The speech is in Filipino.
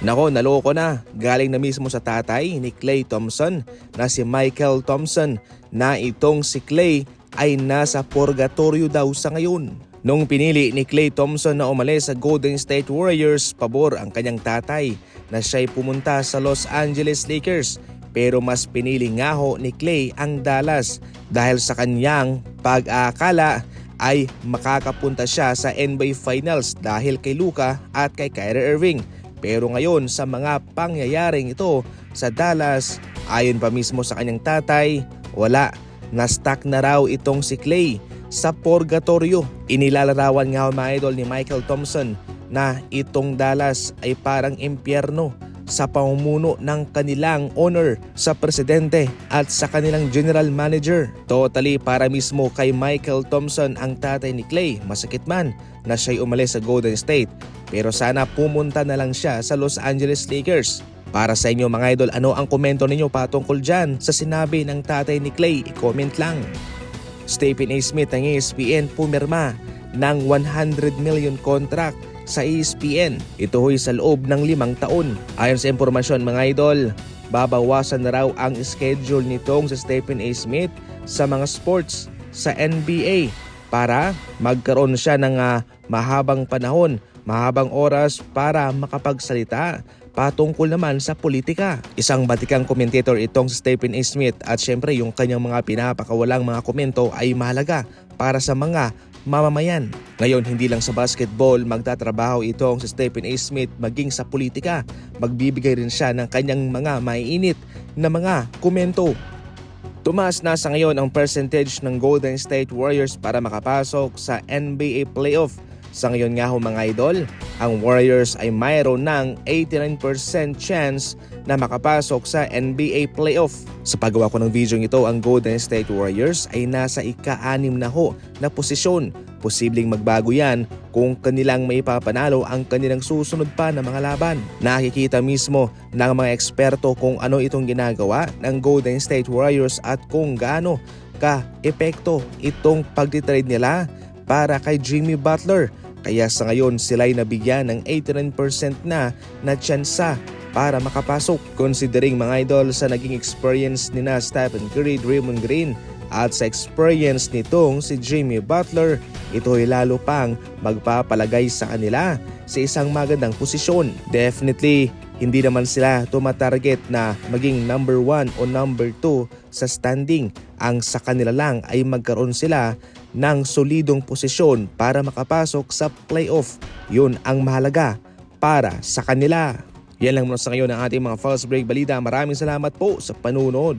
Nako, naloko na. Galing na mismo sa tatay ni Klay Thompson na si Michael Thompson na itong si Klay ay nasa purgatorio daw sa ngayon. Nung pinili ni Klay Thompson na umalis sa Golden State Warriors, pabor ang kanyang tatay na siya'y pumunta sa Los Angeles Lakers. Pero mas pinili nga ho ni Klay ang Dallas dahil sa kanyang pag-aakala ay makakapunta siya sa NBA Finals dahil kay Luka at kay Kyrie Irving. Pero ngayon sa mga pangyayaring ito sa Dallas, ayon pa mismo sa kanyang tatay, wala, na-stuck na raw itong si Klay sa purgatorio. Inilalarawan nga mga idol ni Michael Thompson na itong Dallas ay parang impyerno sa pamumuno ng kanilang owner, sa presidente at sa kanilang general manager. Totally para mismo kay Michael Thompson ang tatay ni Klay. Masakit man na siya'y umalis sa Golden State, pero sana pumunta na lang siya sa Los Angeles Lakers. Para sa inyo mga idol, ano ang komento ninyo patungkol dyan sa sinabi ng tatay ni Klay? I-comment lang. Stephen A. Smith ng ESPN pumirma ng $100 million contract sa ESPN. Ito ho'y sa loob ng 5 taon. Ayon sa impormasyon mga idol, babawasan na raw ang schedule nitong sa Stephen A. Smith sa mga sports sa NBA para magkaroon siya ng mahabang panahon, mahabang oras para makapagsalita patungkol naman sa politika. Isang batikang commentator itong si Stephen A. Smith at syempre yung kanyang mga pinapakawalang mga komento ay mahalaga para sa mga mamamayan. Ngayon hindi lang sa basketball magtatrabaho itong si Stephen A. Smith, maging sa politika. Magbibigay rin siya ng kanyang mga maiinit na mga komento. Tumaas na sa ngayon ang percentage ng Golden State Warriors para makapasok sa NBA playoff. Sa ngayon nga ho mga idol, ang Warriors ay mayroon ng 89% chance na makapasok sa NBA playoff. Sa paggawa ko ng video ito, ang Golden State Warriors ay nasa ika-6 na ho na posisyon. Posibleng magbago yan kung kanilang maipapanalo ang kanilang susunod pa na mga laban. Nakikita mismo ng mga eksperto kung ano itong ginagawa ng Golden State Warriors at kung gaano ka-epekto itong pagtitrade nila para kay Jimmy Butler. Kaya sa ngayon sila'y nabigyan ng 89% na tsansa para makapasok. Considering mga idol sa naging experience ni na Stephen Curry, Draymond Green at sa experience nitong si Jimmy Butler, ito ay lalo pang magpapalagay sa kanila sa isang magandang posisyon. Definitely, hindi naman sila tumatarget na maging number 1 o number 2 sa standing. Ang sa kanila lang ay magkaroon sila ng solidong posisyon para makapasok sa playoff. Yun ang mahalaga para sa kanila. Yan lang muna sa ngayon ang ating mga Fast Break Balita. Maraming salamat po sa panunod.